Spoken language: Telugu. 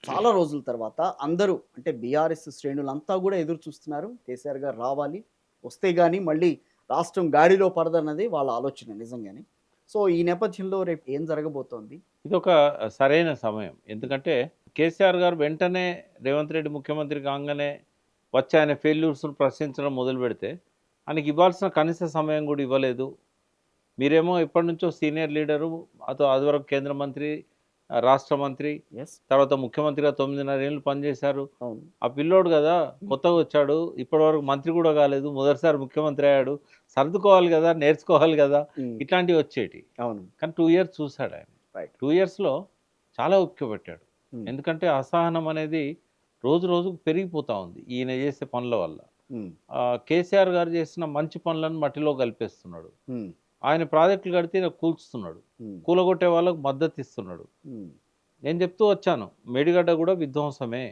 చాలా రోజుల తర్వాత అందరూ అంటే బీఆర్ఎస్ శ్రేణులంతా గూడా ఎదురు చూస్తున్నారు. కేసీఆర్ గారు రావాలి. వస్తే గాని మళ్ళీ రాష్ట్రం గాడిలో పడదన్నది వాళ్ళ ఆలోచన నిజంగానే. సో, ఈ నేపథ్యంలో రేపు ఏం జరగబోతోంది? ఇదొక సరైన సమయం. ఎందుకంటే, కేసీఆర్ గారు వెంటనే రేవంత్ రెడ్డి ముఖ్యమంత్రి కాంగానే వచ్చి ఆయన ఫెయిల్యూర్స్‌ని ప్రశ్నించడం మొదలుపెడితే, ఆయనకి ఇవ్వాల్సిన కనీస సమయం గూడా ఇవ్వలేదు. మీరేమో ఎప్పటినుంచో సీనియర్ లీడరు, అదివరకు కేంద్ర మంత్రి, రాష్ట్ర మంత్రి, యెస్. తర్వాత ముఖ్యమంత్రిగా 9.5 ఏళ్ళు పనిచేశారు. అవును. ఆ పిల్లోడు గదా! కొత్తగొచ్చాడు. ఇప్పటివరకు మంత్రి గూడా కాలేదు. మొదటిసారి ముఖ్యమంత్రి అయ్యాడు. సర్దుకోవాలి గదా! నేర్చుకోవాలి గదా! హ్మ్. ఇట్లాంటివి వచ్చేటియి. అవును. కానీ 2 ఇయర్స్ చూసాడాయన. రైట్. 2 ఇయర్స్‌లో చాలా ఓపిక పట్టాడు. హ్మ్. ఎందుకంటే అసహనం అనేది రోజు రోజుకు పెరిగిపోతా ఉంది. ఈయన చేసే పనుల వల్ల. హ్మ్. కేసీఆర్ గారు చేసిన మంచి పనులను మట్టిలో కలిపేస్తున్నాడు. హ్మ్. ఆయన ప్రాజెక్టులు కడితే ఈయన కూల్చుతున్నాడు. హ్మ్. కూలగొట్టే వాళ్ళకు మద్దతిస్తున్నాడు. హ్మ్. నేను చెప్తూ వచ్చాను. మేడిగడ్డ కూడా విధ్వంసమే.